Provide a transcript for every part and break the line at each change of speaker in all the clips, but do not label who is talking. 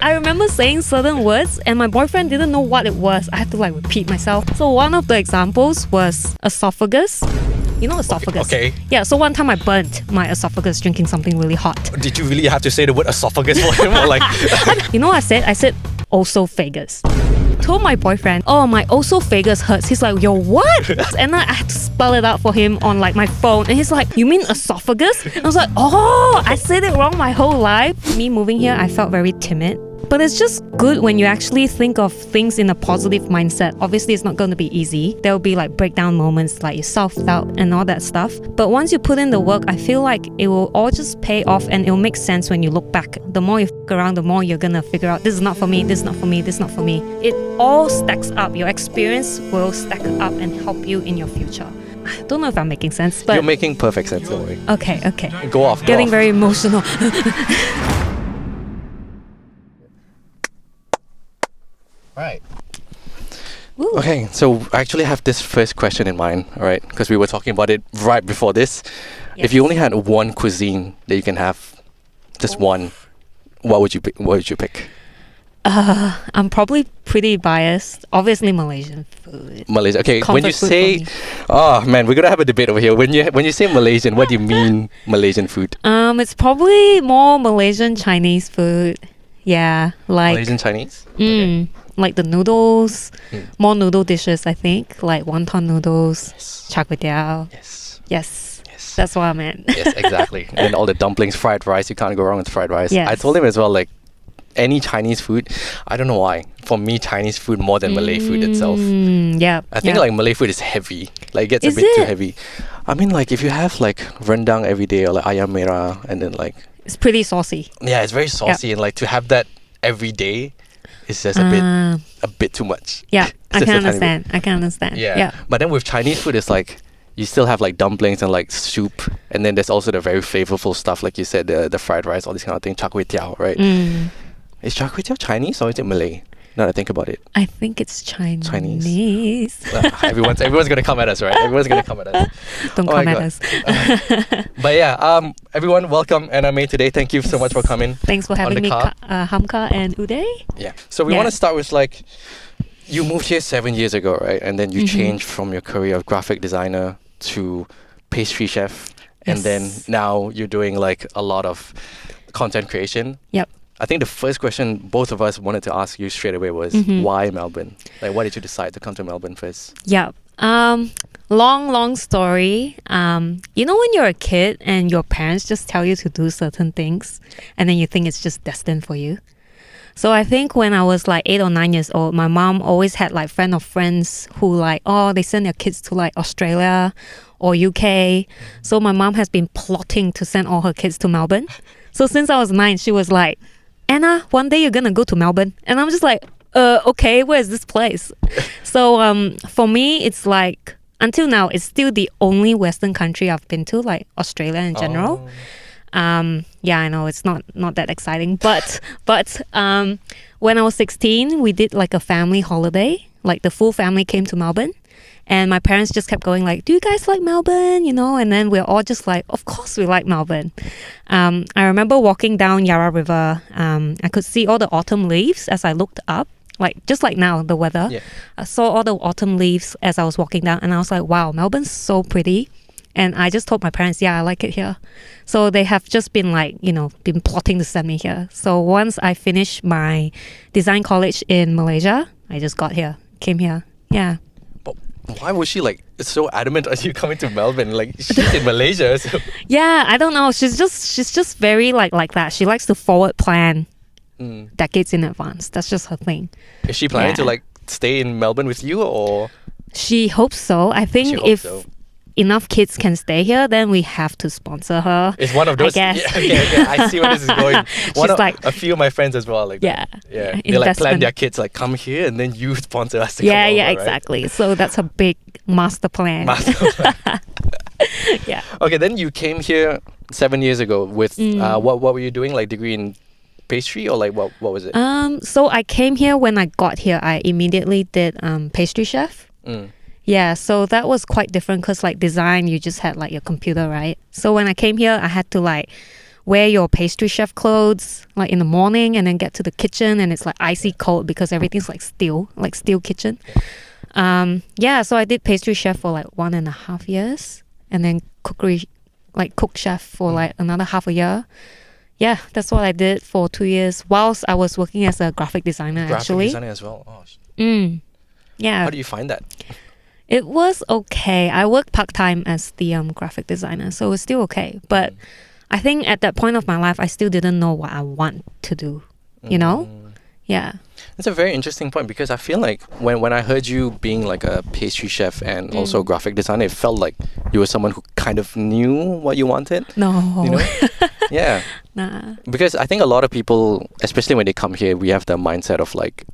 I remember saying certain words and my boyfriend didn't know what it was. I had to like repeat myself. So one of the examples was esophagus. You know esophagus?
Okay.
Yeah, so one time I burnt my esophagus drinking something really hot.
Did you really have to say the word esophagus for him? Or like,
You know what I said? I said esophagus. Told my boyfriend, oh, my esophagus hurts. He's like, yo, what? And I had to spell it out for him on like my phone. And he's like, you mean esophagus? And I was like, oh, I said it wrong my whole life. Me moving here, I felt very timid. But it's just good when you actually think of things in a positive mindset. Obviously, it's not going to be easy. There will be like breakdown moments, like you self-doubt and all that stuff. But once you put in the work, I feel like it will all just pay off and it will make sense when you look back. The more you f*** around, the more you're going to figure out, this is not for me, this is not for me, this is not for me. It all stacks up. Your experience will stack up and help you in your future. I don't know if I'm making sense, but...
You're making perfect sense, don't worry.
Okay.
Go off.
Getting very emotional.
Right.
Ooh.
Okay, so I actually have this first question in mind, all right? Because we were talking about it right before this.
Yes.
If you only had one cuisine that you can have, just one, what would you pick? What would you pick?
I'm probably pretty biased. Obviously, Malaysian food.
Malaysia. Okay, when
Comfort
you
food
say,
for me.
oh man, we're gonna have a debate over here. When you say Malaysian, what do you mean Malaysian food?
It's probably more Malaysian Chinese food. Yeah, like
Malaysian Chinese. Okay.
like the noodles,
Mm.
more noodle dishes. I think like wonton noodles,
Yes.
char kway teow.
Yes.
Yes,
Yes.
that's what I meant.
Yes, exactly. And all the dumplings, fried rice. You can't go wrong with fried rice.
Yes.
I told him as well, like any Chinese food. I don't know why. For me, Chinese food more than Malay food itself.
Yeah,
I think like Malay food is heavy. Like it gets
Is
a bit too
it?
heavy. I mean, like if you have like rendang every day or like ayam merah, and then like
it's pretty saucy.
yeah, it's very saucy, and like to have that every day is just a bit too much.
Yeah,
It's
I
just
can
a tiny bit.
understand. I can understand.
Yeah. But then with Chinese food, it's like you still have like dumplings and like soup, and then there's also the very flavorful stuff, like you said, the fried rice, all this kind of thing, char kway teow, right? Is char kway teow Chinese or is it Malay? Now that I think about it,
I think it's Chinese.
everyone's gonna come at us, right? Everyone's gonna come at us.
Don't
Oh my
come at
God.
us.
But yeah, everyone, welcome NMA today. Thank you so much for coming.
Thanks for
on
having
the
me,
car.
Hamka and Uday.
Yeah. So we
Yeah.
want to start with like, you moved here 7 years ago, right? And then you
Mhm.
changed from your career of graphic designer to pastry chef, and then
Yes.
now you're doing like a lot of content creation.
Yep.
I think the first question both of us wanted to ask you straight away was,
Mhm.
why Melbourne? Like, why did you decide to come to Melbourne first?
Yeah. Long story. You know when you're a kid and your parents just tell you to do certain things and then you think it's just destined for you? So I think when I was like 8 or 9 years old, my mom always had like friend of friends who like, oh, they send their kids to like Australia or UK. So my mom has been plotting to send all her kids to Melbourne. So since I was 9, she was like, Anna, one day you're gonna go to Melbourne. And I'm just like, okay, where is this place? So for me, it's like, until now, it's still the only Western country I've been to, like Australia in general. Yeah, I know it's not that exciting, but when I was 16, we did like a family holiday. Like the full family came to Melbourne, and my parents just kept going like, "Do you guys like Melbourne?" You know, and then we're all just like, "Of course we like Melbourne." I remember walking down Yarra River. I could see all the autumn leaves as I looked up. Like just like now, the weather.
Yeah.
I saw all the autumn leaves as I was walking down, and I was like, "Wow, Melbourne's so pretty." And I just told my parents, "Yeah, I like it here." So they have just been like, been plotting to send me here. So once I finished my design college in Malaysia, I just came here. Yeah.
But why was she like so adamant on you coming to Melbourne? Like she's in Malaysia, so
Yeah, I don't know. She's just very like that. She likes to forward plan decades in advance. That's just her thing.
is she planning to
Yeah.
like stay in Melbourne with you, or
She hopes so. I think
She hopes
if
so.
enough kids can stay here, then we have to sponsor her.
it's one of those?
I guess.
Yeah, okay, I see where this is going.
She's like,
a few of my friends as well, like
yeah,
yeah, they like plan
investment.
their kids like come here and then you sponsor us. To
Yeah,
come
yeah,
over, right?
exactly. So that's a big master plan.
Master plan.
Yeah.
Okay, then you came here 7 years ago with what were you doing? Like degree in pastry or like what was it?
So I came here when I got here. I immediately did pastry chef. Yeah, so that was quite different because like design, you just had like your computer, right? So when I came here, I had to like wear your pastry chef clothes like in the morning and then get to the kitchen and it's like icy cold because everything's like steel kitchen. So I did pastry chef for like 1.5 years and then cook chef for like another half a year. Yeah, that's what I did for 2 years whilst I was working as a graphic designer.
Graphic designer as well. Oh.
Yeah.
How do you find that?
It was okay. I worked part-time as the graphic designer, so it was still okay. But I think at that point of my life, I still didn't know what I want to do, you know? Yeah.
That's a very interesting point because I feel like when I heard you being like a pastry chef and also a graphic designer, it felt like you were someone who kind of knew what you wanted.
No.
You know? Yeah.
Nah.
Because I think a lot of people, especially when they come here, we have the mindset of like,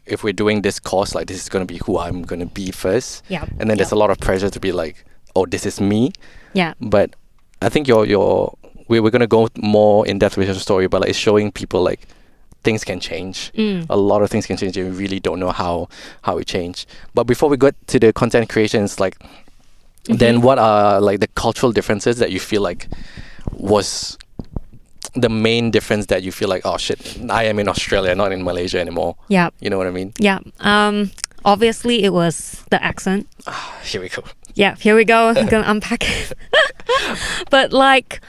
if we're doing this course, like this is going to be who I'm going to be first.
Yeah.
And then there's a lot of pressure to be like, oh, this is me.
Yeah.
But I think we're going to go more in depth with your story, but like it's showing people like things can change. A lot of things can change and we really don't know how it changed. But before we get to the content creations, like then what are like the cultural differences that you feel like was the main difference that you feel like, oh shit, I am in Australia, not in Malaysia anymore?
Yeah.
You know what I mean?
Yeah. Obviously it was the accent.
Here we go.
Yeah, here we go. I'm gonna unpack it. But like,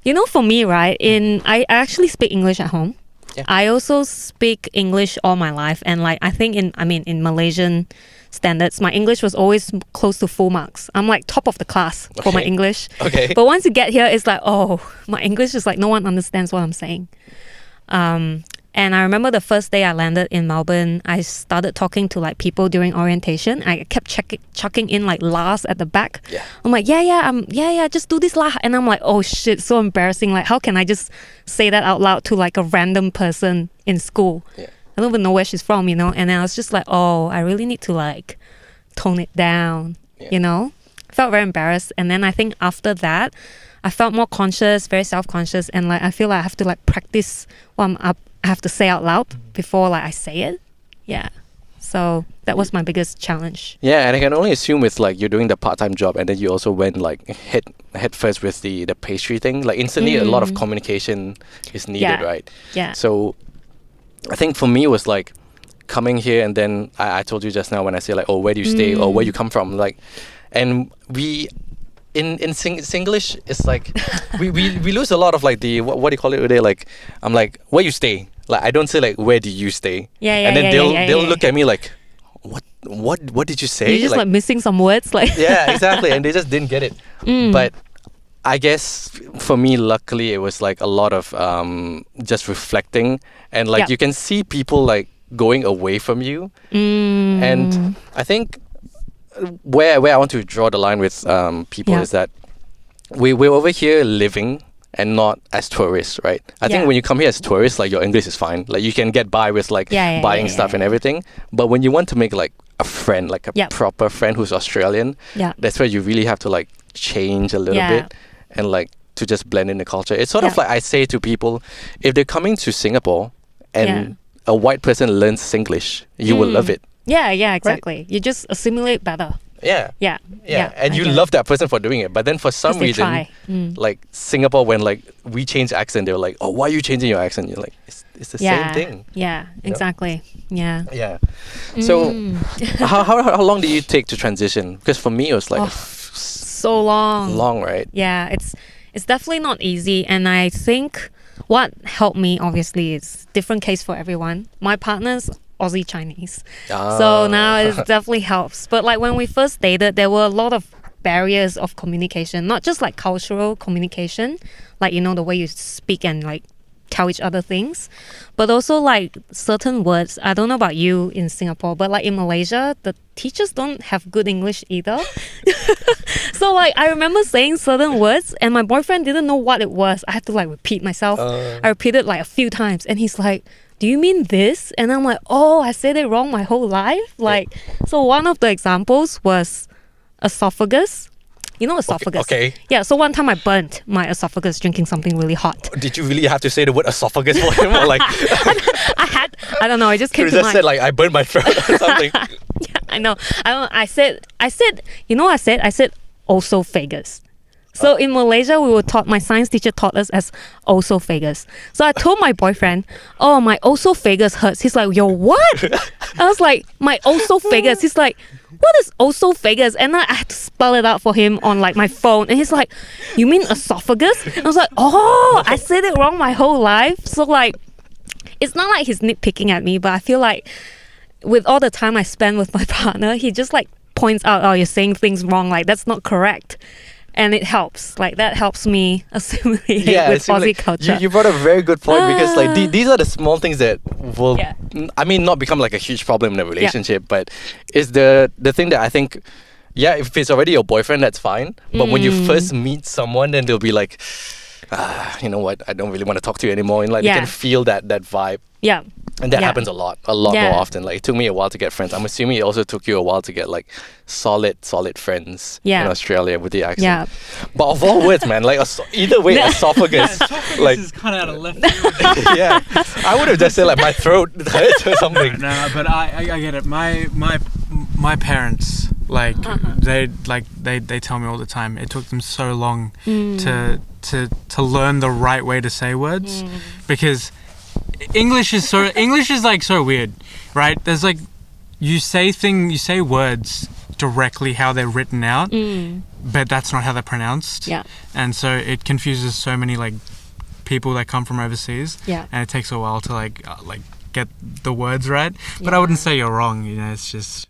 you know, for me, right, I actually speak English at home.
Yeah.
I also speak English all my life, and like I think in Malaysian standards, my English was always close to full marks. I'm like top of the class for my English.
Okay.
But once you get here, it's like, oh, my English is like no one understands what I'm saying. And I remember the first day I landed in Melbourne, I started talking to like people during orientation. I kept chucking in like lahs at the back.
Yeah.
I'm like, yeah, just do this lah. And I'm like, oh shit, so embarrassing. Like, how can I just say that out loud to like a random person in school?
Yeah.
I don't even know where she's from, you know? And then I was just like, oh, I really need to like tone it down, you know? Felt very embarrassed. And then I think after that, I felt more conscious, very self-conscious. And like, I feel like I have to like practice what I have to say out loud before like I say it. Yeah. So that was my biggest challenge.
Yeah, and I can only assume with like you're doing the part-time job and then you also went like head first with the pastry thing. Like instantly a lot of communication is needed, right?
Yeah.
So I think for me it was like coming here and then I told you just now when I say like, oh, where do you stay or where you come from? Like, and we in Singlish, it's like we lose a lot of like the what do you call it today? Like I'm like, where you stay? Like I don't say like where do you stay? And then they'll look at me like, what did you say?
You're just like missing some words, like
yeah, exactly, and they just didn't get it. But I guess for me, luckily, it was like a lot of just reflecting and like you can see people like going away from you, and I think where I want to draw the line with people is that we're over here living and not as tourists, right? I think when you come here as tourists, like your English is fine. Like you can get by with like buying stuff and everything. But when you want to make like a friend, like a proper friend who's Australian, that's where you really have to like change a little bit and like to just blend in the culture. It's sort of like I say to people, if they're coming to Singapore and a white person learns Singlish, you will love it.
Yeah, exactly. Right? You just assimilate better.
Yeah. And you love that person for doing it. But then for some reason, like Singapore, when like we change accent, they were like, oh, why are you changing your accent? You're like, it's the same thing.
Yeah, exactly.
Yeah. So how long did you take to transition? Because for me, it was like
so long.
Long, right?
Yeah, it's definitely not easy. And I think what helped me, obviously, is different case for everyone. My partner's Aussie Chinese. So now it definitely helps. But like when we first dated, there were a lot of barriers of communication, not just like cultural communication, like, you know, the way you speak and like tell each other things, but also like certain words. I don't know about you in Singapore, but like in Malaysia, the teachers don't have good English either. So like I remember saying certain words and my boyfriend didn't know what it was. I had to like repeat myself. I repeated like a few times and he's like, do you mean this? And I'm like, oh, I said it wrong my whole life. Like, so one of the examples was esophagus. You know esophagus?
Okay.
Yeah, so one time I burnt my esophagus drinking something really hot.
Did you really have to say the word esophagus for him? Or like
I don't know, it just came to mind.
You just said like, I burned my throat or something.
Yeah, I know. I said, you know what I said? I said esophagus. So in Malaysia, my science teacher taught us as esophagus. So I told my boyfriend, oh, my esophagus hurts. He's like, yo, what? I was like, my esophagus. He's like, what is esophagus? And I had to spell it out for him on like my phone. And he's like, you mean esophagus? And I was like, oh, I said it wrong my whole life. So like, it's not like he's nitpicking at me, but I feel like with all the time I spend with my partner, he just like points out, oh, you're saying things wrong. Like, that's not correct. And it helps. Like, that helps me assimilate with Aussie culture.
You brought a very good point because like these are the small things that will, I mean, not become like a huge problem in a relationship, but it's the thing that I think, if it's already your boyfriend, that's fine. But when you first meet someone, then they'll be like, you know what, I don't really want to talk to you anymore. And like they can feel that vibe.
Yeah.
And that happens a lot more often. Like, it took me a while to get friends. I'm assuming it also took you a while to get like solid friends in Australia with the accent.
Yeah.
But of all words, man, like either way, esophagus. Like,
is kind of out of left field.
Yeah, I would have just said like my throat hurts or something.
No, but I get it. My parents, like they tell me all the time. It took them so long to learn the right way to say words because English is like so weird, right? There's like you say words directly how they're written out, but that's not how they're pronounced.
Yeah.
And so it confuses so many like people that come from overseas.
Yeah.
And it takes a while to like get the words right. But I wouldn't say you're wrong. You know, it's just.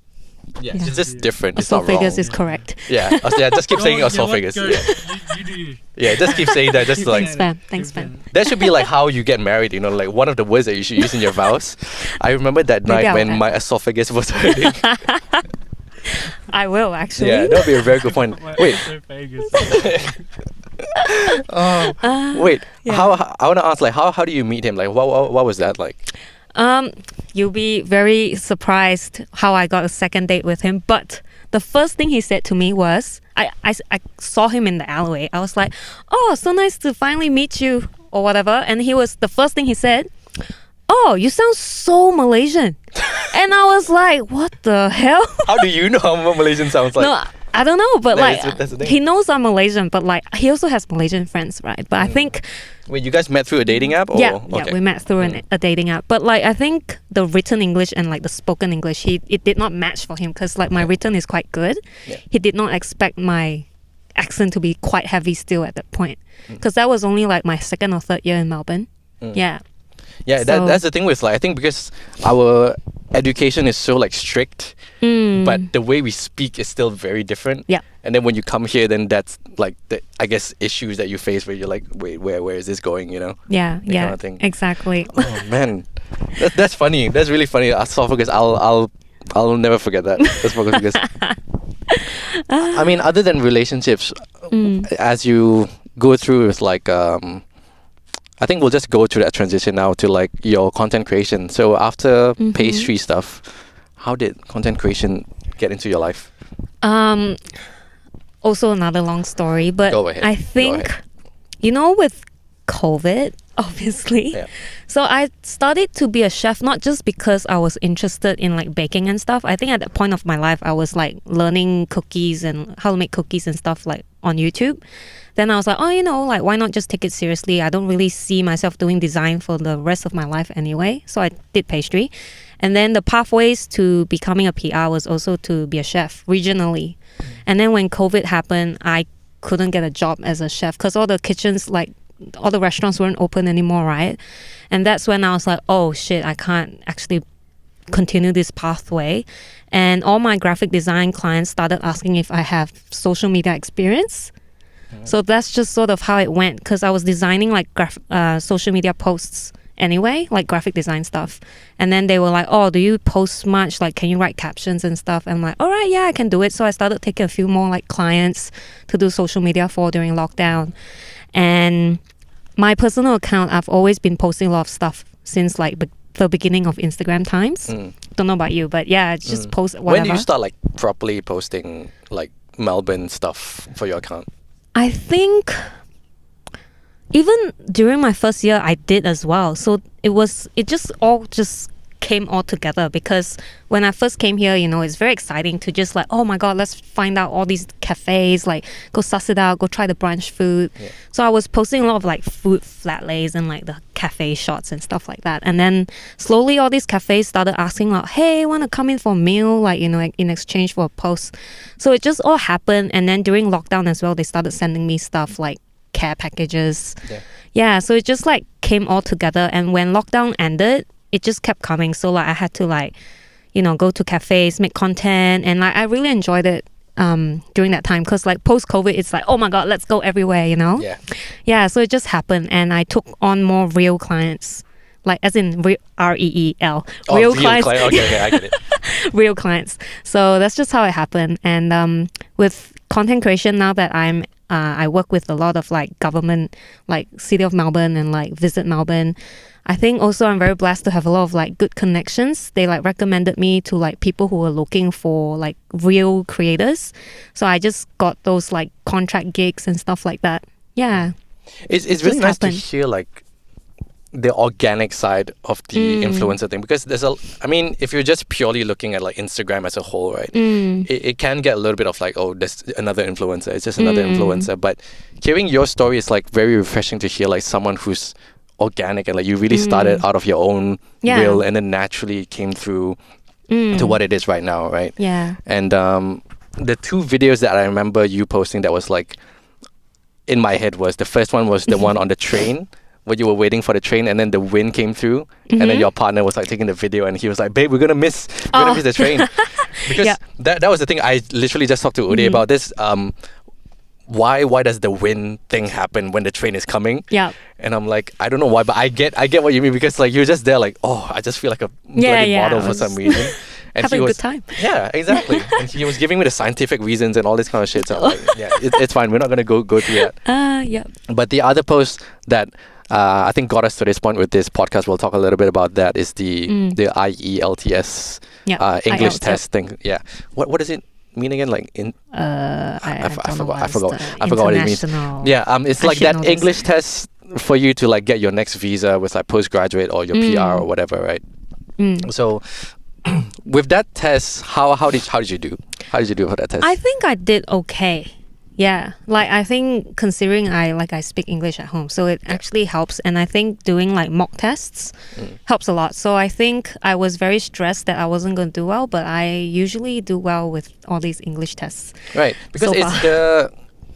Yeah, it's just different. It's not wrong.
Esophagus is correct.
Yeah, just keep saying esophagus.
You do.
Yeah, just keep saying that. Just like
Thanks, fam.
that should be like how you get married. You know, like one of the words that you should use in your vows. I remember that night when my esophagus was hurting.
I will actually.
Yeah, that would be a very good point. Wait. Wait.
Yeah.
How I want to ask, like, how do you meet him? Like, what was that like?
You'll be very surprised how I got a second date with him. But the first thing he said to me was, I saw him in the alleyway. I was like, oh, so nice to finally meet you or whatever. And the first thing he said, oh, you sound so Malaysian. And I was like, what the hell?
How do you know how Malaysian sounds like?
No, I don't know, but
that's the thing.
he knows I'm Malaysian, but like he also has Malaysian friends, right? But I think
Wait, you guys met through a dating app? Or?
Yeah, we met through a dating app. But like I think the written English and like the spoken English, it did not match for him because like my written is quite good.
Yeah.
He did not expect my accent to be quite heavy still at that point because that was only like my second or third year in Melbourne. Yeah.
Yeah, that's the thing with like I think because our education is so like strict, but the way we speak is still very different.
Yeah.
And then when you come here, then that's like the I guess issues that you face where you're like, wait, where is this going? You know?
Yeah,
that kind of thing.
Exactly.
Oh man, that's funny. That's really funny. Esophagus. I'll never forget that. Esophagus. I mean, other than relationships, as you go through with like I think we'll just go through that transition now to like your content creation. So after pastry stuff, how did content creation get into your life?
Also another long story, but
Go ahead.
I think, you know, with COVID, obviously.
Yeah.
So I started to be a chef, not just because I was interested in like baking and stuff. I think at that point of my life, I was like learning cookies and how to make cookies and stuff like on YouTube. Then I was like, oh, you know, like why not just take it seriously? I don't really see myself doing design for the rest of my life anyway. So I did pastry. And then the pathways to becoming a PR was also to be a chef regionally. And then when COVID happened, I couldn't get a job as a chef because all the kitchens, like all the restaurants weren't open anymore, right? And that's when I was like, oh shit, I can't actually continue this pathway. And all my graphic design clients started asking if I have social media experience. So that's just sort of how it went because I was designing like social media posts anyway, like graphic design stuff. And then they were like, oh, do you post much? Like, can you write captions and stuff? I'm like, all right, yeah, I can do it. So I started taking a few more like clients to do social media for during lockdown. And my personal account, I've always been posting a lot of stuff since like the beginning of Instagram times. Don't know about you, but yeah, just post whatever.
When did you start like properly posting like Melbourne stuff for your account?
I think even during my first year, I did as well. So it just all came all together because when I first came here, it's very exciting to just like, oh my God, let's find out all these cafes, like go suss it out, go try the brunch food.
Yeah.
So I was posting a lot of like food flat lays and like the cafe shots and stuff like that. And then slowly all these cafes started asking like, hey, want to come in for a meal, like, in exchange for a post. So it just all happened. And then during lockdown as well, they started sending me stuff like care packages. Yeah, so it just like came all together. And when lockdown ended, it just kept coming. So like I had to like, go to cafes, make content, and like I really enjoyed it during that time because like post-COVID, it's like, oh my God, let's go everywhere, Yeah, so it just happened, and I took on more real clients, like as in REEL, real clients.
Okay, I get it.
Real clients. So that's just how it happened. And with content creation, now that I work with a lot of like government, like City of Melbourne and like Visit Melbourne. I think also I'm very blessed to have a lot of like good connections. They like recommended me to like people who were looking for like real creators. So I just got those like contract gigs and stuff like that. Yeah.
It's really nice to hear like the organic side of the influencer thing, because if you're just purely looking at like Instagram as a whole, right, it can get a little bit of like, oh, there's another influencer, it's just another influencer. But hearing your story is like very refreshing to hear, like someone who's organic and like you really started out of your own will and then naturally came through to what it is right now, right?
Yeah.
And the two videos that I remember you posting that was like in my head was, the first one was the one on the train when you were waiting for the train and then the wind came through and then your partner was like taking the video and he was like, babe, we're gonna miss the train. Because that was the thing. I literally just talked to Uday about this. Why does the wind thing happen when the train is coming?
Yeah.
And I'm like, I don't know why, but I get what you mean, because like you're just there like, oh, I just feel like a bloody model for some reason. And
having a good time.
Yeah, exactly. And he was giving me the scientific reasons and all this kind of shit. So I'm like, yeah, it's fine. We're not gonna go through that.
Yeah.
But the other post that I think got us to this point with this podcast, we'll talk a little bit about that, is the IELTS English
IELTS,
test thing. Yeah. What does it mean again? Like in
I
forgot what it means. Yeah, it's like that English test for you to like get your next visa with like postgraduate or your PR or whatever, right? So with that test, how did you do? How did you do for that test?
I think I did okay. Yeah, like I think considering I speak English at home, so it actually helps. And I think doing like mock tests helps a lot. So I think I was very stressed that I wasn't going to do well, but I usually do well with all these English tests.
Right, because
so
it's the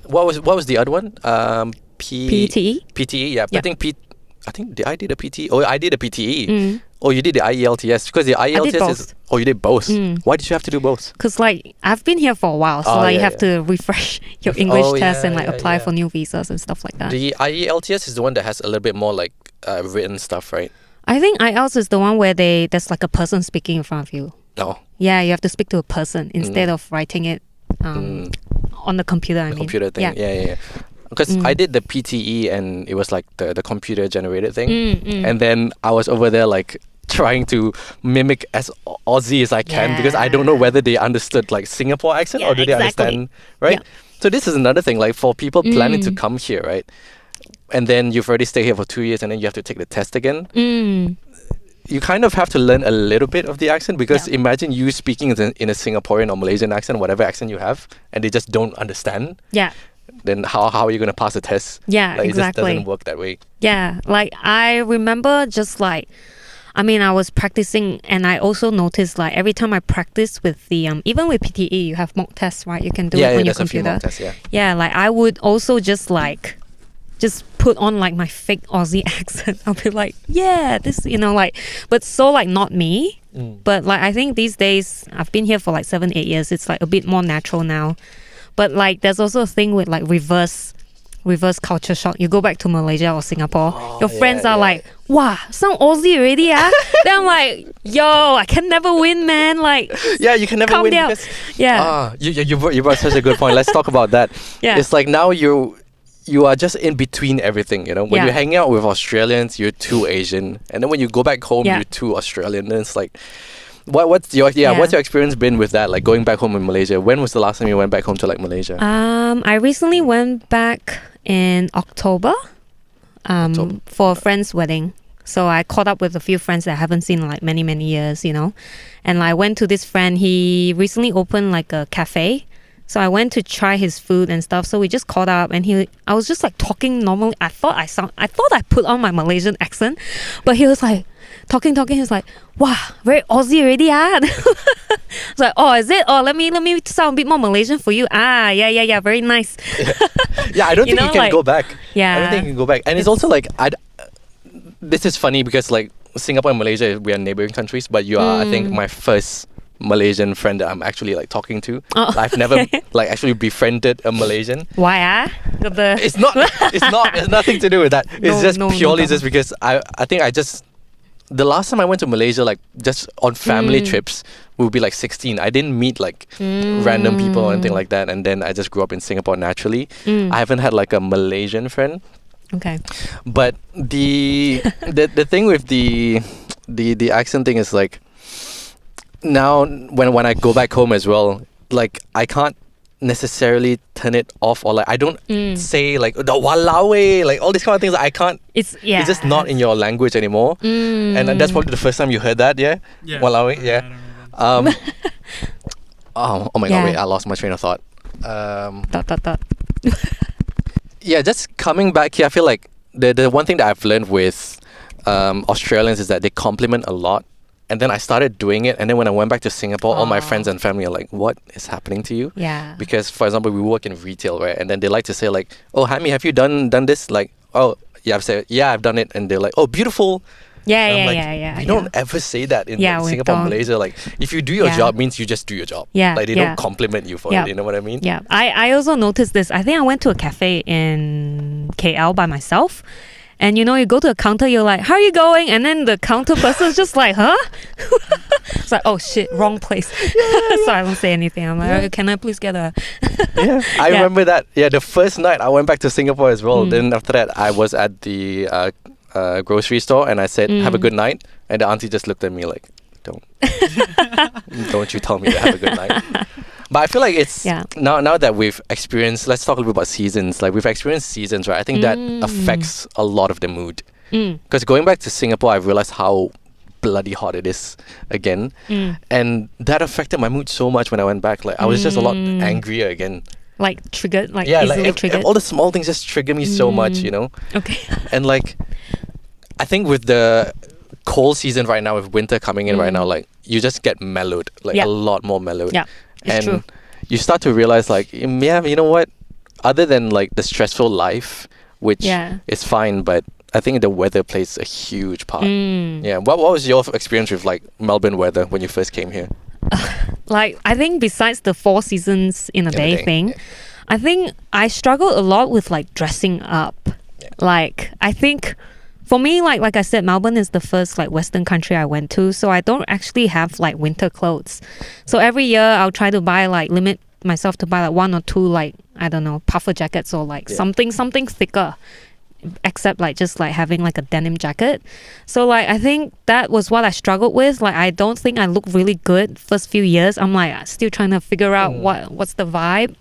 what was the other one?
PTE.
PTE, yeah. Yep. I think I did a PTE. Oh, I did a PTE. Oh, you did the IELTS, because the IELTS is. Oh, you did both. Why did you have to do both?
Because like I've been here for a while, so you have to refresh your English test and like apply for new visas and stuff like that.
The IELTS is the one that has a little bit more like written stuff, right?
I think IELTS is the one where there's like a person speaking in front of you.
No.
Yeah, you have to speak to a person instead of writing it on the computer. I mean,
computer thing. Yeah. Because I did the PTE and it was like the computer generated thing, and then I was over there like trying to mimic as Aussie as I can, because I don't know whether they understood like Singapore accent or do they understand, right? Yeah. So this is another thing, like for people planning to come here, right? And then you've already stayed here for 2 years and then you have to take the test again. You kind of have to learn a little bit of the accent, because imagine you speaking in a Singaporean or Malaysian accent, whatever accent you have, and they just don't understand.
Yeah.
Then how are you going to pass the test?
Yeah,
like,
exactly.
It just doesn't work that way.
Yeah, like I remember just like, I was practicing, and I also noticed like every time I practice with the even with PTE, you have mock tests, right? You can do it on your computer.
A few mock tests,
yeah, like I would also just put on like my fake Aussie accent. I'll be like, yeah, this, but so like not me. But like I think these days, I've been here for like 7-8 years. It's like a bit more natural now. But like there's also a thing with like reverse culture shock. You go back to Malaysia or Singapore, your friends are like, wow, some Aussie already, ah? Then I'm like, yo, I can never win, man. Like,
yeah, you can never win. Because, you brought such a good point. Let's talk about that. Yeah. It's like now you are just in between everything, When you're hanging out with Australians, you're too Asian. And then when you go back home, you're too Australian. And it's like, what's your experience been with that, like going back home in Malaysia? When was the last time you went back home to like Malaysia?
I recently went back in October for a friend's wedding. So I caught up with a few friends that I haven't seen in like many, many years, you know. And I went to this friend, he recently opened like a cafe. So I went to try his food and stuff. So we just caught up and I was just like talking normally. I thought I put on my Malaysian accent, but he was like talking. He was like, wow, very Aussie already, ah. I was like, oh, is it? Oh, let me sound a bit more Malaysian for you. Ah, yeah, very nice.
Yeah, I don't think you can
like,
go back.
Yeah.
I don't think you can go back. And it's also like, this is funny because like Singapore and Malaysia, we are neighboring countries, but you are, I think, my first Malaysian friend that I'm actually like talking to.
Oh,
I've never like actually befriended a Malaysian.
Why, ah?
It's nothing to do with that. It's just purely just because I think the last time I went to Malaysia, like just on family trips, we would be like 16. I didn't meet like random people or anything like that. And then I just grew up in Singapore naturally. I haven't had like a Malaysian friend.
Okay.
But the thing with the accent thing is like, now when I go back home as well, like I can't necessarily turn it off, or like I don't say like the walao eh, like all these kind of things. I can't. It's just not in your language anymore. And that's probably the first time you heard that. Yeah. Walao eh, yeah. Oh my god! Wait, I lost my train of thought. Yeah, just coming back here, I feel like the one thing that I've learned with Australians is that they compliment a lot. And then I started doing it. And then when I went back to Singapore, all my friends and family are like, what is happening to you?
Yeah.
Because, for example, we work in retail, right? And then they like to say like, oh, Hammy, have you done this? Like, oh, yeah, I've said, yeah, I've done it. And they're like, oh, beautiful.
Yeah.
We don't ever say that in
Yeah, we
Singapore and
don't.
Malaysia. Like, if you do your job, means you just do your job.
Yeah,
Like, they don't compliment you for it. You know what I mean?
Yeah. I also noticed this. I think I went to a cafe in KL by myself. And you know, you go to a counter, you're like, how are you going? And then the counter person's just like, huh? It's like, oh shit, wrong place. So I don't say anything. I'm like, "Okay, can I please get a...
I remember that. Yeah, the first night I went back to Singapore as well. Then after that, I was at the grocery store and I said, have a good night. And the auntie just looked at me like, don't you tell me to have a good night. But I feel like it's now that we've experienced, let's talk a little bit about seasons. Like we've experienced seasons, right? I think that affects a lot of the mood. Because going back to Singapore, I realized how bloody hot it is again. And that affected my mood so much when I went back. Like I was just a lot angrier again.
Like triggered, like easily triggered.
All the small things just trigger me so much, you know?
Okay.
And like, I think with the cold season right now, with winter coming in right now, like you just get mellowed, like a lot more mellowed.
Yeah. It's true.
You start to realize like, you know what? Other than like the stressful life, which is fine, but I think the weather plays a huge part. Yeah. What was your experience with like Melbourne weather when you first came here?
Like, I think besides the 4 seasons in a day thing, I think I struggled a lot with like dressing up. Yeah. Like, I think for me, like I said, Melbourne is the first like Western country I went to, so I don't actually have like winter clothes. So every year I'll try to buy like limit myself to buy like 1 or 2 like, I don't know, puffer jackets or like something thicker, except like just like having like a denim jacket. So like I think that was what I struggled with. Like I don't think I looked really good first few years. I'm like still trying to figure out what's the vibe.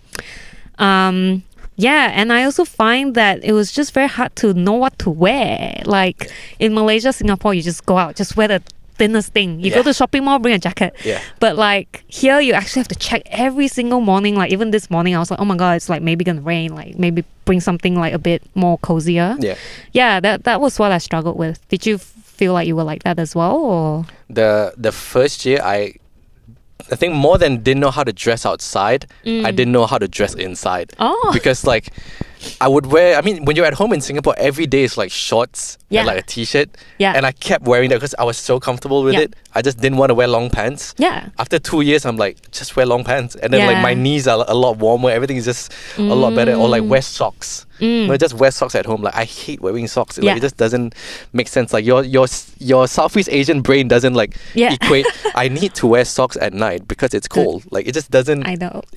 Yeah, and I also find that it was just very hard to know what to wear. Like in Malaysia, Singapore, you just go out, just wear the thinnest thing. You go to shopping mall, bring a jacket. Yeah. But like here, you actually have to check every single morning. Like even this morning, I was like, oh my god, it's like maybe gonna rain. Like maybe bring something like a bit more cozier. Yeah. Yeah, that was what I struggled with. Did you feel like you were like that as well, or
the first year I think more than didn't know how to dress outside, I didn't know how to dress inside. Oh. Because like I would wear, I mean, when you're at home in Singapore, every day is like shorts and like a t-shirt. Yeah. And I kept wearing that because I was so comfortable with it. I just didn't want to wear long pants. Yeah. After 2 years, I'm like, just wear long pants. And then like my knees are a lot warmer. Everything is just a lot better. Or like wear socks. No, just wear socks at home. Like I hate wearing socks. Like, it just doesn't make sense. Like your Southeast Asian brain doesn't like equate. I need to wear socks at night because it's cold. Like it just doesn't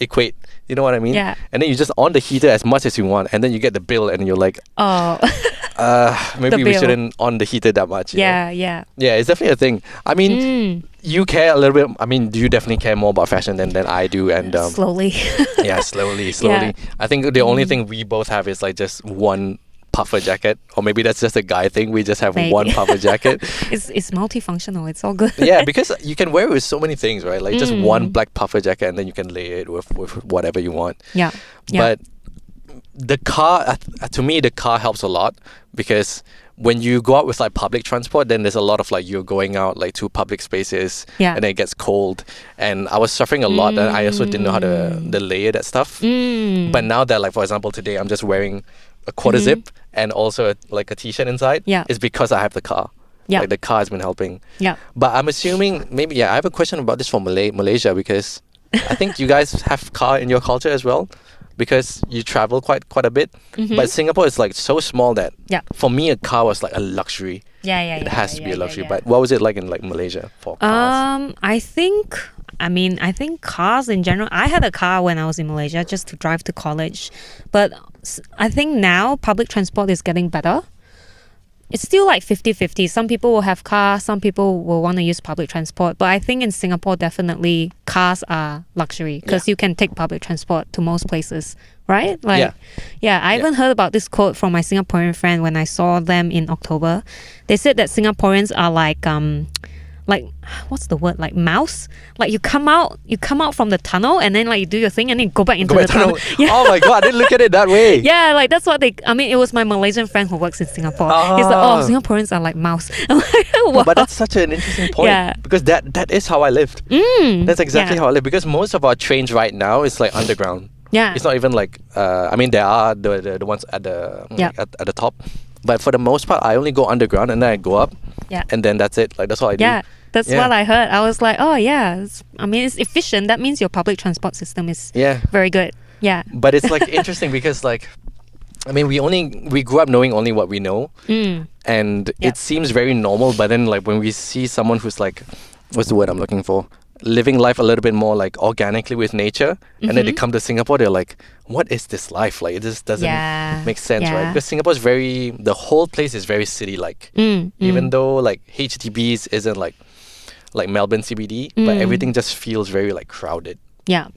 equate. You know what I mean? Yeah. And then you just on the heater as much as you want, and then you get the bill, and you're like, oh, maybe we shouldn't on the heater that much. Yeah. It's definitely a thing. I mean, you care a little bit. I mean, you definitely care more about fashion than I do, and
slowly.
slowly. Yeah. I think the only thing we both have is like just one puffer jacket, or maybe that's just a guy thing. We just have
Maybe.
one puffer jacket.
It's multifunctional. It's all good.
Yeah, because you can wear it with so many things, right? Like just one black puffer jacket, and then you can layer it with whatever you want.
Yeah.
But the car, to me, the car helps a lot, because when you go out with like public transport, then there's a lot of like you're going out like to public spaces, and then it gets cold. And I was suffering a lot, and I also didn't know how to layer that stuff. But now that, like, for example, today I'm just wearing a quarter zip and also a t-shirt inside, it's because I have the car.
Yeah.
Like the car has been helping.
Yeah.
But I'm assuming maybe, I have a question about this for Malaysia, because I think you guys have car in your culture as well, because you travel quite a bit. But Singapore is like so small that for me a car was like a luxury. It has to be a luxury. But what was it like in like Malaysia for cars?
I think cars in general, I had a car when I was in Malaysia just to drive to college. But I think now public transport is getting better. It's still like 50-50. Some people will have cars, some people will want to use public transport. But I think in Singapore, definitely cars are luxury, because you can take public transport to most places, right? Like, I even heard about this quote from my Singaporean friend when I saw them in October. They said that Singaporeans are like what's the word, like mouse, like you come out from the tunnel, and then like you do your thing and then go back into the tunnel.
Oh my god, I didn't look at it that way.
Yeah, like that's what it was my Malaysian friend who works in Singapore. He's like, Singaporeans are like mouse. I'm like, wow.
But that's such an interesting point, because that is how I lived. That's exactly how I lived, because most of our trains right now is like underground. It's not even like there are the ones at the at the top, but for the most part I only go underground, and then I go up, and then that's it. Like that's all I do. That's
what I heard. I was like, it's efficient. That means your public transport system is very good. Yeah.
But it's like interesting, because like, we grew up knowing only what we know, and it seems very normal. But then like when we see someone who's like, what's the word I'm looking for? Living life a little bit more like organically with nature, and then they come to Singapore, they're like, what is this life? Like, it just doesn't make sense, right? Because Singapore is the whole place is very city-like. Even though like HDBs isn't like Melbourne CBD, but everything just feels very like crowded.
Yeah.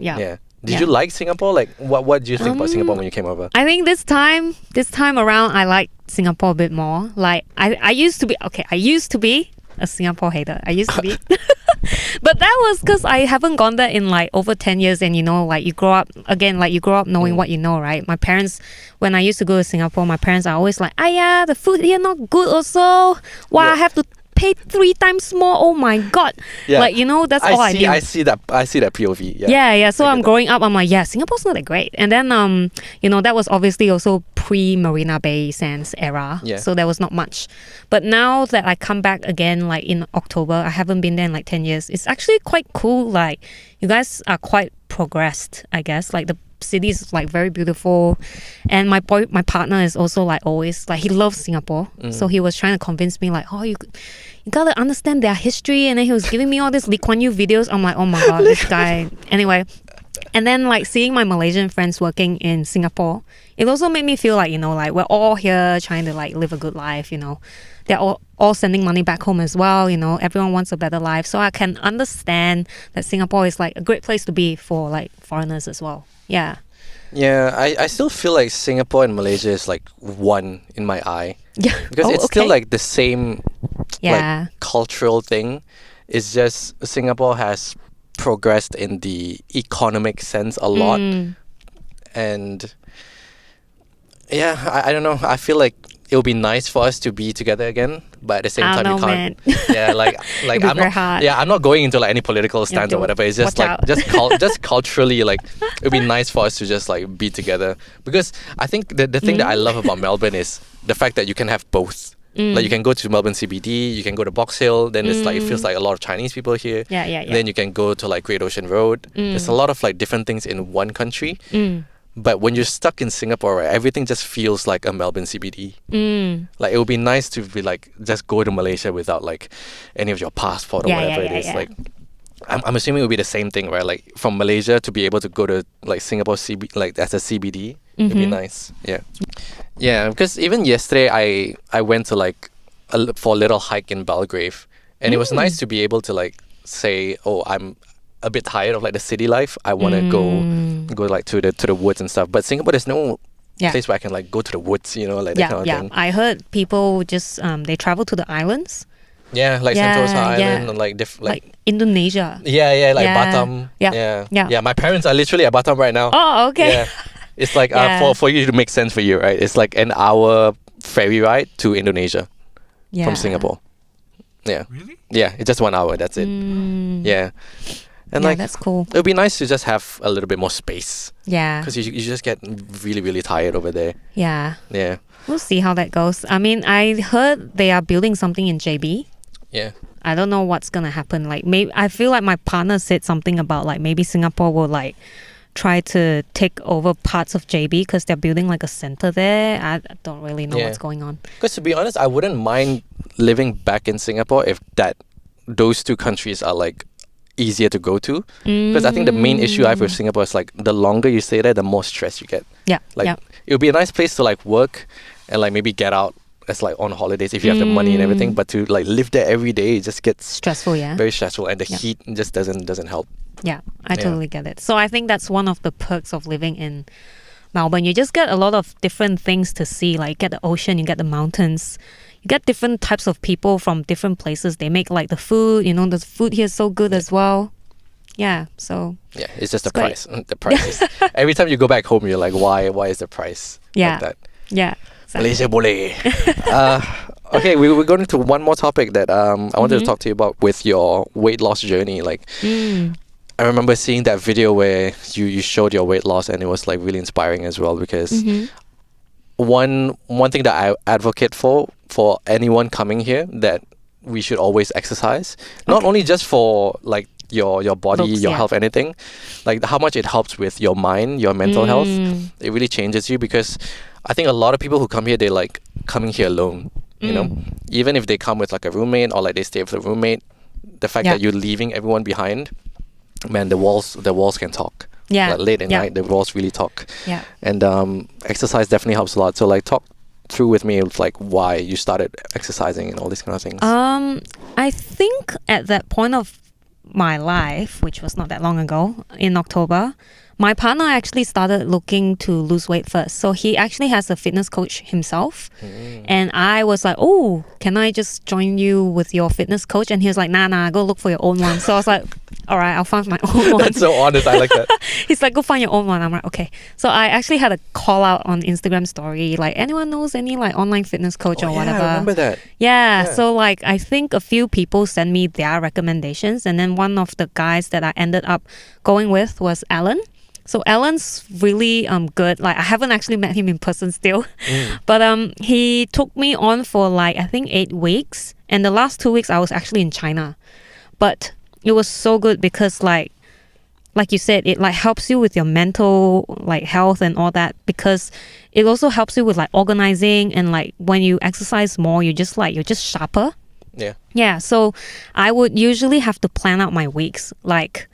Did you like Singapore? Like, what do you think about Singapore when you came over?
I think this time around, I like Singapore a bit more. Like, I used to be a Singapore hater. I used to be. But that was because I haven't gone there in like over 10 years, and like you grow up knowing what you know, right? My parents, when I used to go to Singapore, my parents are always like, the food here not good also. I have to pay 3 times more. Oh my god. Like, that's all I knew.
I see that POV.
So I'm growing up, I'm like, Singapore's not that great. And then that was obviously also pre-Marina Bay Sands era, so there was not much. But now that I come back again, like in October, I haven't been there in like 10 years. It's actually quite cool. Like, you guys are quite progressed, I guess. Like, the city is like very beautiful, and my partner is also like always like, he loves Singapore, so he was trying to convince me like, you gotta understand their history, and then he was giving me all these Lee Kuan Yew videos. I'm like, oh my god, this guy. Anyway, and then like seeing my Malaysian friends working in Singapore, it also made me feel like, like we're all here trying to like live a good life. They're all sending money back home as well. Everyone wants a better life, so I can understand that Singapore is like a great place to be for like foreigners as well.
I still feel like Singapore and Malaysia is like one in my eye. Because it's still like the same like cultural thing. It's just Singapore has progressed in the economic sense a lot. And I don't know. I feel like it would be nice for us to be together again, but at the same time we can't. I'm not. Hard. I'm not going into like any political stance or whatever. It's just like just culturally, like it would be nice for us to just like be together. Because I think the thing that I love about Melbourne is the fact that you can have both. Like, you can go to Melbourne CBD, you can go to Box Hill, then it's like, it feels like a lot of Chinese people here. Then you can go to like Great Ocean Road. There's a lot of like different things in one country. But when you're stuck in Singapore, right, everything just feels like a Melbourne CBD. Like, it would be nice to be like, just go to Malaysia without like any of your passport or whatever it is. Like, I'm assuming it would be the same thing, right? Like, from Malaysia to be able to go to like Singapore like as a CBD, it'd be nice. Because even yesterday I went to like for a little hike in Belgrave, and it was nice to be able to like say, I'm a bit tired of like the city life. I want to go like to the woods and stuff. But Singapore, there's no
Yeah.
place where I can like go to the woods, you know, like that
Yeah,
kind of
yeah.
thing.
I heard people just they travel to the islands,
Yeah, like
Yeah,
Sentosa Island
yeah.
and like
like Indonesia.
yeah, like
Yeah.
Batam.
Yeah, yeah.
Yeah, my parents are literally at Batam right now.
Oh, okay.
Yeah. It's like
Yeah.
for you to make sense for you, right? It's like an hour ferry ride to Indonesia
Yeah.
from Singapore. Yeah.
Really?
Yeah, it's just 1 hour, that's it. Yeah. And
Yeah,
like
that's cool.
it would be nice to just have a little bit more space
Yeah.
because you just get really, really tired over there.
Yeah.
Yeah.
We'll see how that goes. I mean, I heard they are building something in JB.
Yeah.
I don't know what's gonna happen. Like, maybe I feel like my partner said something about like maybe Singapore will like try to take over parts of JB because they're building like a center there. I don't really know
Yeah.
what's going on.
Because to be honest, I wouldn't mind living back in Singapore if those two countries are like easier to go to. Because I think the main issue I have with Singapore is like the longer you stay there, the more stress you get.
Yeah.
Like
yeah.
it would be a nice place to like work and like maybe get out as like on holidays if you have the money and everything. But to like live there every day, it just gets
Stressful, yeah.
very stressful, and the
Yeah.
heat just doesn't help.
Yeah, I
Yeah.
totally get it. So I think that's one of the perks of living in Melbourne. You just get a lot of different things to see. Like you get the ocean, you get the mountains, you get different types of people from different places. They make like the food, you know, the food here is so good as well. Yeah, so
Yeah, it's just the
great.
price. The price is every time you go back home, you're like, why is the price
Yeah.
like that?
yeah. exactly.
Malaysia boleh. Okay, we're going into one more topic that I wanted to talk to you about with your weight loss journey. Like, I remember seeing that video where you showed your weight loss, and it was like really inspiring as well. Because one thing that I advocate for anyone coming here, that we should always exercise, not only just for like your body,
Looks,
your
yeah.
health, anything, like how much it helps with your mind, your mental health. It really changes you, because I think a lot of people who come here, they like coming here alone. You know, even if they come with like a roommate or like they stay with a roommate, the fact
Yeah.
that you're leaving everyone behind, man, the walls can talk.
Yeah.
Like late at
Yeah.
night, the walls really talk.
Yeah.
And exercise definitely helps a lot. So like talk through with me of like why you started exercising and all these kind of things.
I think at that point of my life, which was not that long ago, in October, my partner actually started looking to lose weight first. So he actually has a fitness coach himself. And I was like, oh, can I just join you with your fitness coach? And he was like, nah, go look for your own one. So I was like, all right, I'll find my own one.
That's so honest. I like that.
He's like, go find your own one. I'm like, okay. So I actually had a call out on Instagram story, like, anyone knows any like online fitness coach or whatever.
Yeah, I remember that.
Yeah,
Yeah.
so like I think a few people sent me their recommendations, and then one of the guys that I ended up going with was Alan. So Alan's really good. Like I haven't actually met him in person still, but he took me on for like I think 8 weeks, and the last 2 weeks I was actually in China, but it was so good because like you said, it like helps you with your mental like health and all that, because it also helps you with like organizing, and like when you exercise more, you're just sharper.
Yeah.
Yeah, so I would usually have to plan out my weeks. Like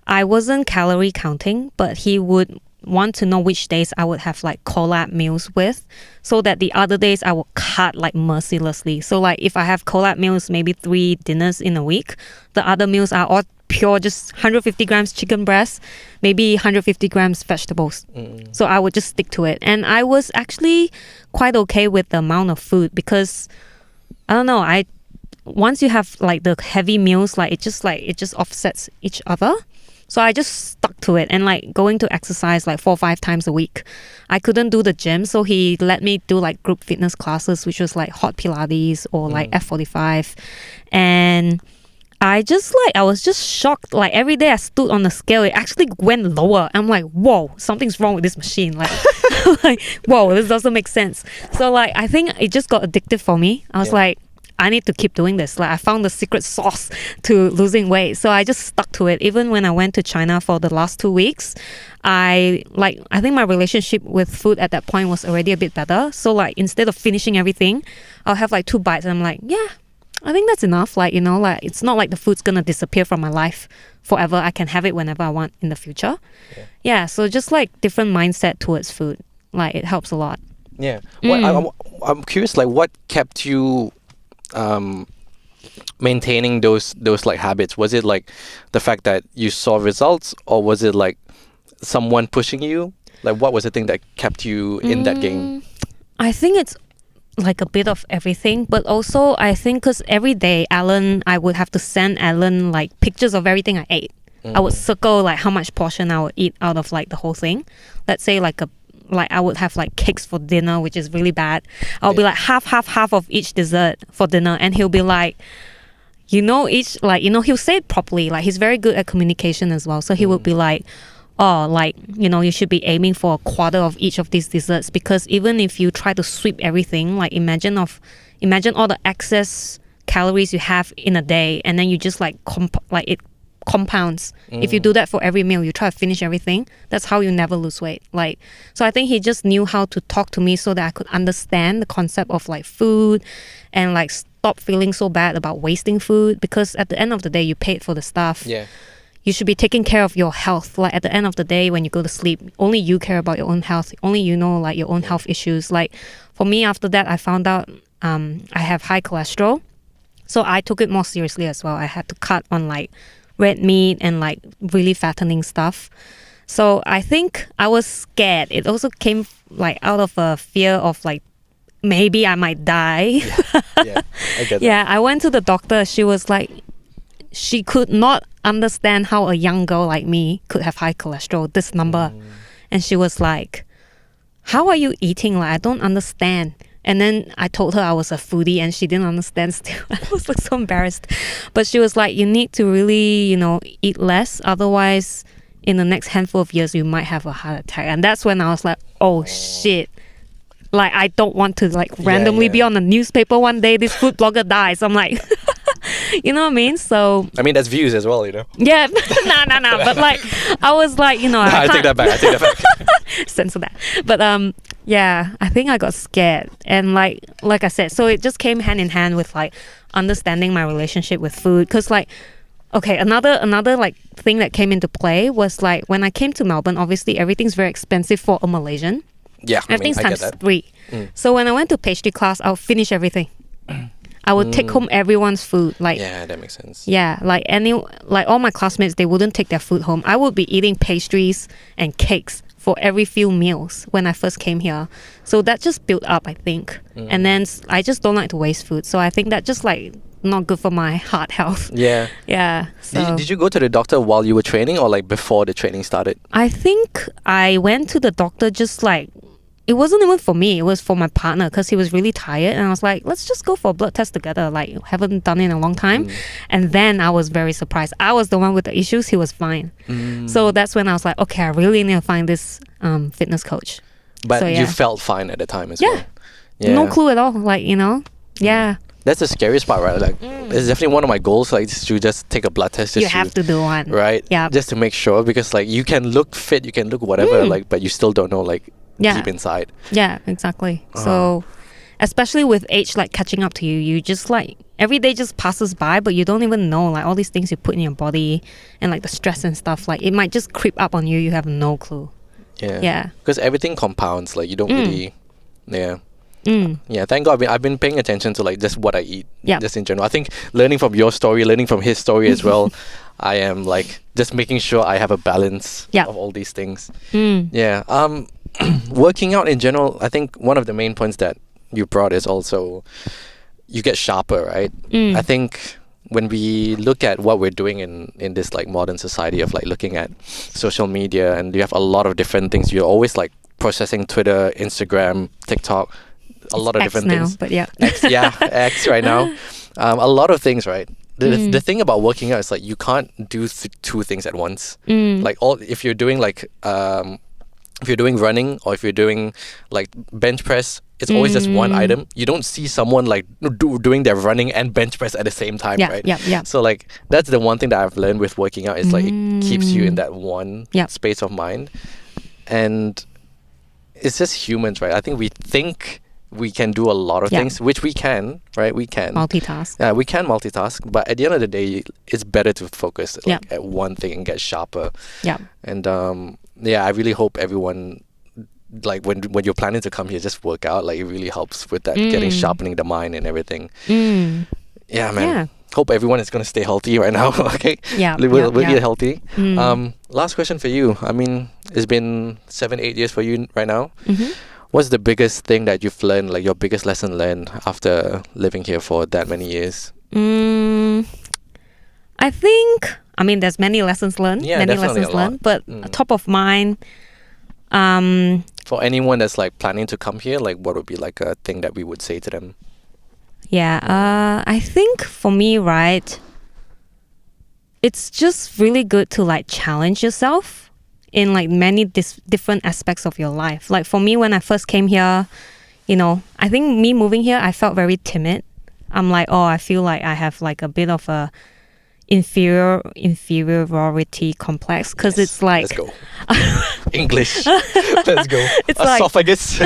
I wasn't calorie counting, but he would want to know which days I would have like collab meals with, so that the other days I will cut like mercilessly. So like if I have collab meals, maybe 3 dinners in a week, the other meals are all pure, just 150 grams chicken breast, maybe 150 grams vegetables. So I would just stick to it. And I was actually quite okay with the amount of food, because I don't know, once you have like the heavy meals, like it just offsets each other. So I just stuck to it, and like going to exercise like 4 or 5 times a week. I couldn't do the gym, so he let me do like group fitness classes, which was like hot Pilates or like F45. And I was just shocked. Like every day I stood on the scale, it actually went lower. I'm like, whoa, something's wrong with this machine. Like, like whoa, this doesn't make sense. So like I think it just got addictive for me. I was like, I need to keep doing this. Like I found the secret sauce to losing weight. So I just stuck to it. Even when I went to China for the last 2 weeks, I think my relationship with food at that point was already a bit better. So like instead of finishing everything, I'll have like 2 bites, and I'm like, yeah, I think that's enough. Like, you know, like it's not like the food's gonna disappear from my life forever. I can have it whenever I want in the future. Yeah, so just like different mindset towards food. Like it helps a lot.
Yeah. I'm curious, like what kept you maintaining those like habits? Was it like the fact that you saw results, or was it like someone pushing you? Like, what was the thing that kept you in that game?
I think it's like a bit of everything, but also I think because every day I would have to send Alan like pictures of everything I ate. I would circle like how much portion I would eat out of like the whole thing. Let's say like I would have like cakes for dinner, which is really bad. I'll be like half of each dessert for dinner, and he'll be like, he'll say it properly. Like, he's very good at communication as well. So he would be like, oh, like, you should be aiming for a quarter of each of these desserts, because even if you try to sweep everything, like imagine all the excess calories you have in a day, and then you just like it compounds. If you do that for every meal, you try to finish everything, that's how you never lose weight. Like, so I think he just knew how to talk to me so that I could understand the concept of like food, and like stop feeling so bad about wasting food, because at the end of the day you paid for the stuff. You should be taking care of your health. Like, at the end of the day, when you go to sleep, only you care about your own health. Only you know like your own health issues. Like, for me, after that, I found out I have high cholesterol, so I took it more seriously as well. I had to cut on like red meat and like really fattening stuff. So I think I was scared. It also came like out of a fear of like maybe I might die.
I get that.
Yeah, I went to the doctor. She was like, she could not understand how a young girl like me could have high cholesterol, this number. And she was like, how are you eating? Like, I don't understand. And then I told her I was a foodie, and she didn't understand still. I was like so embarrassed. But she was like, you need to really, eat less. Otherwise, in the next handful of years, you might have a heart attack. And that's when I was like, oh shit. Like, I don't want to like randomly be on the newspaper one day, this food blogger dies. I'm like, you know what I mean? So
I mean, that's views as well,
Yeah, no. But like, I was like,
I take that back.
Censor that. But yeah, I think I got scared, and like I said, so it just came hand in hand with like understanding my relationship with food. Because like, okay, another like thing that came into play was like when I came to Melbourne, obviously everything's very expensive for a Malaysian.
Yeah,
everything's
I get
times
that.
3. So when I went to pastry class, I'll finish everything. I would take home everyone's food. Like,
yeah, that makes sense.
Yeah, like all my classmates, they wouldn't take their food home. I would be eating pastries and cakes for every few meals when I first came here. So that just built up, I think. And then I just don't like to waste food. So I think that just like not good for my heart health.
Yeah.
Yeah. So
Did you go to the doctor while you were training, or like before the training started?
I think I went to the doctor just like, it wasn't even for me, it was for my partner, because he was really tired, and I was like, let's just go for a blood test together, like haven't done it in a long time. And then I was very surprised. I was the one with the issues, he was fine. So that's when I was like, okay, I really need to find this fitness coach.
But
So,
you
yeah.
felt fine at the time as well.
No clue at all, like, yeah.
That's the scariest part, right? Like, it's definitely one of my goals, like, to just take a blood test.
You have to do one.
Right?
Yeah.
Just to make sure, because like you can look fit, you can look whatever, like, but you still don't know like deep inside.
Yeah, exactly. So especially with age like catching up to you, you just like every day just passes by, but you don't even know like all these things you put in your body and like the stress and stuff, like it might just creep up on you. You have no clue. Yeah.
Because everything compounds, like you don't really yeah, thank God I've been paying attention to like just what I eat, just in general. I think learning from your story, learning from his story as well, I am like just making sure I have a balance of all these things. Working out in general, I think one of the main points that you brought is also you get sharper, right? I think when we look at what we're doing in this like modern society of like looking at social media, and you have a lot of different things, you're always like processing Twitter, Instagram, TikTok, a lot of
X
different
now,
things.
but yeah.
X right now. A lot of things, right? The thing about working out is like you can't do two things at once. Like if you're doing like if you're doing running, or if you're doing like bench press, it's always just one item. You don't see someone like doing their running and bench press at the same time, right? So like that's the one thing that I've learned with working out is like it keeps you in that one space of mind. And it's just humans, right? I think we think we can do a lot of things, which we can, right? We can
multitask.
Yeah, we can multitask, but at the end of the day, it's better to focus like at one thing and get sharper. And I really hope everyone, like when you're planning to come here, just work out. Like it really helps with that, getting sharpening the mind and everything. Yeah, man. hope everyone is going to stay healthy right now. Okay.
Yeah.
We'll
yeah.
get healthy.
Mm.
Last question for you. I mean, it's been 7-8 years for you right now.
Mhm.
What's the biggest thing that you've learned, like your biggest lesson learned after living here for that many years?
I think, I mean, there's many lessons learned.
Yeah,
many
definitely
lessons
a lot.
learned. But
Mm.
top of mind,
For anyone that's like planning to come here, like what would be like a thing that we would say to them?
I think for me, right, it's just really good to like challenge yourself in like many different aspects of your life. Like for me, when I first came here, you know, I think me moving here, I felt very timid. I'm like, oh, I feel like I have like a bit of a inferiority complex because
Yes,
it's like
let's go. English. Let's go.
It's like-
Esophagus.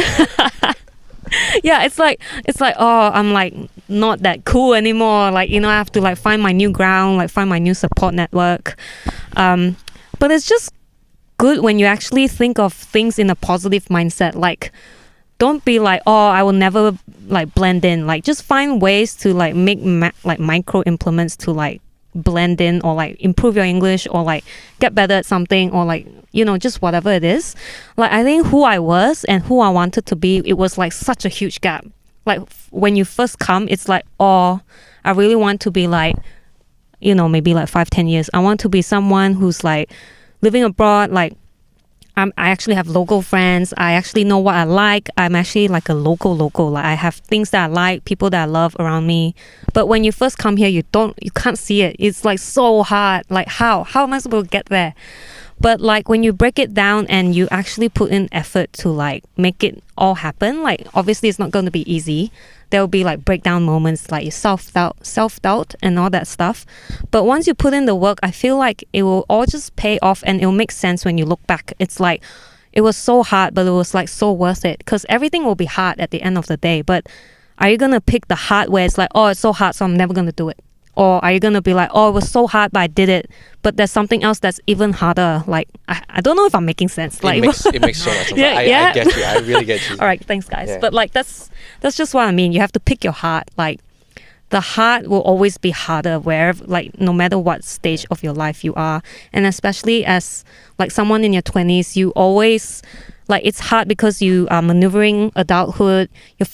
yeah, it's like oh, I'm like not that cool anymore. Like, you know, I have to like find my new ground, like find my new support network. But it's just good when you actually think of things in a positive mindset. Like, don't be like, oh, I will never like blend in. Like, just find ways to like make like micro implements to like blend in or like improve your English or like get better at something or like, you know, just whatever it is. Like, I think who I was and who I wanted to be, it was like such a huge gap. Like when you first come, it's like, oh, I really want to be like, you know, maybe like 5-10 years. I want to be someone who's like living abroad. Like I actually have local friends. I actually know what I like. I'm actually like a local. Like I have things that I like, people that I love around me. But when you first come here, you can't see it. It's like so hard. Like how am I supposed to get there? But like when you break it down and you actually put in effort to like make it all happen, like obviously it's not going to be easy. There will be like breakdown moments, like self-doubt and all that stuff. But once you put in the work, I feel like it will all just pay off and it'll make sense when you look back. It's like, it was so hard, but it was like so worth it because everything will be hard at the end of the day. But are you going to pick the hard where it's like, oh, it's so hard, so I'm never going to do it? Or are you going to be like, oh, it was so hard, but I did it. But there's something else that's even harder. Like, I don't know if I'm making sense. Like,
it makes so much sense.
Yeah,
I get you. I really get you.
all right, thanks, guys.
Yeah.
But like, that's just what I mean. You have to pick your heart. Like, the heart will always be harder wherever, like, no matter what stage of your life you are. And especially as like someone in your 20s, you always, like, it's hard because you are maneuvering adulthood. You're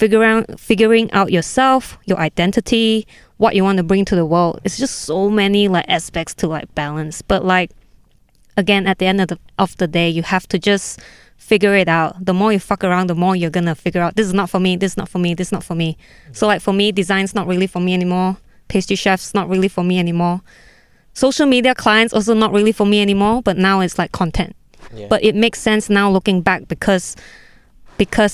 figuring out yourself, your identity, what you want to bring to the world. It's just so many like aspects to like balance. But like, again, at the end of the day, you have to just figure it out. The more you fuck around, the more you're gonna figure out, this is not for me, this is not for me, this is not for me. So like for me, design's not really for me anymore. Pastry chef's not really for me anymore. Social media clients also not really for me anymore, but now it's like content.
Yeah.
But it makes sense now looking back because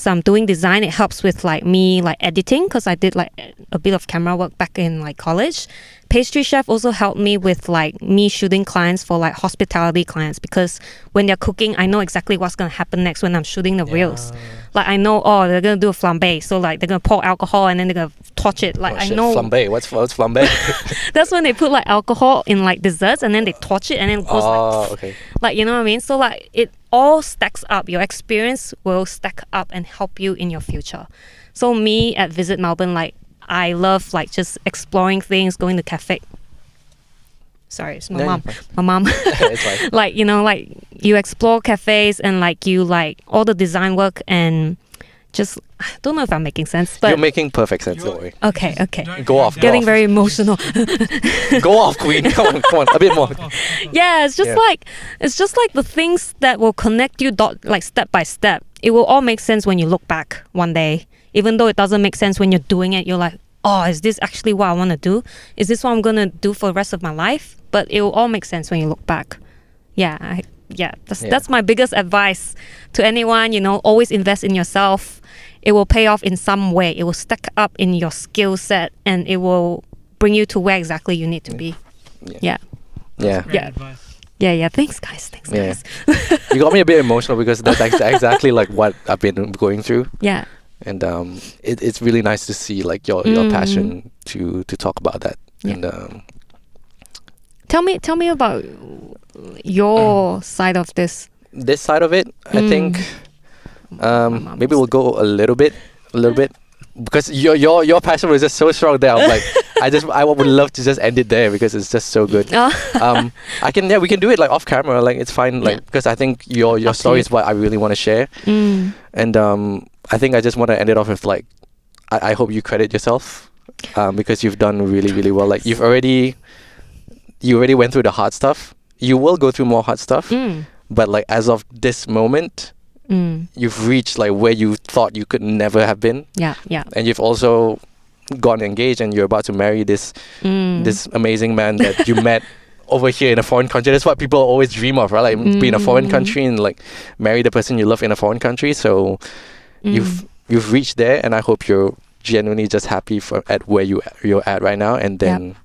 I'm doing design, it helps with like me like editing because I did like a bit of camera work back in like college. Pastry chef also helped me with like me shooting clients for like hospitality clients because when they're cooking, I know exactly what's going to happen next when I'm shooting the reels. Like I know, oh, they're going to do a flambe. So like they're going to pour alcohol and then they're going to torch it. Like I know.
Flambe. What's flambe?
That's when they put like alcohol in like desserts and then they torch it and then it goes
okay.
like, you know what I mean? So like it all stacks up. Your experience will stack up and help you in your future. So me at Visit Melbourne, like I love like just exploring things, going to cafe. Sorry, it's my
No,
mom.
you're fine.
My mom.
It's fine.
Like, you know, like you explore cafes and like you like all the design work and just, I don't know if I'm making sense, but
You're making perfect sense. Don't worry.
okay.
Go off.
Getting very emotional.
Go off, Queen. Come on. A bit more.
Yeah, it's just like the things that will connect you like step by step. It will all make sense when you look back one day. Even though it doesn't make sense when you're doing it, you're like, oh, is this actually what I want to do? Is this what I'm going to do for the rest of my life? But it will all make sense when you look back. That's my biggest advice to anyone, you know, always invest in yourself. It will pay off in some way. It will stack up in your skill set and it will bring you to where exactly you need to be. Yeah.
Yeah.
Great
Yeah.
advice.
Yeah. Thanks, guys.
Yeah. You got me a bit emotional because that's exactly like what I've been going through.
Yeah.
And it's really nice to see like your passion to talk about that.
Yeah.
And
Tell me about your side of this.
this side of it, I think
mom
maybe
is
we'll go a little bit because your passion was just so strong there. I was like, I would love to just end it there because it's just so good.
Oh.
We can do it like off camera. Like it's fine. Like
Yeah.
because I think your
Up to
story
you.
is what I really want to share.
Mm.
And I think I just want to end it off with like, I hope you credit yourself, because you've done really, really well. Like you already went through the hard stuff. You will go through more hard stuff,
Mm.
but like as of this moment,
Mm.
you've reached like where you thought you could never have been,
Yeah. Yeah.
and you've also gotten engaged, and you're about to marry this
Mm.
this amazing man that you met over here in a foreign country. That's what people always dream of, right? Like be in a foreign country and like marry the person you love in a foreign country. So you've reached there, and I hope you're genuinely just happy at where you're at right now, and then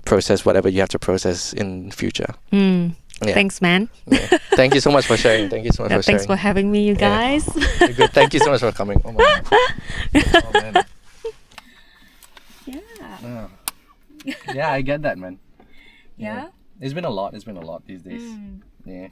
process whatever you have to process in the future.
Mm.
Yeah.
Thanks, man.
Yeah. Thank you so much for sharing. Thank you so much
Yeah,
for sharing.
thanks for having me, you
Yeah.
guys.
You're good. Thank you so much for coming. Oh my God. Oh man.
Yeah.
Yeah, I get that, man.
Yeah.
It's been a lot. It's been a lot these days.
Mm.
Yeah.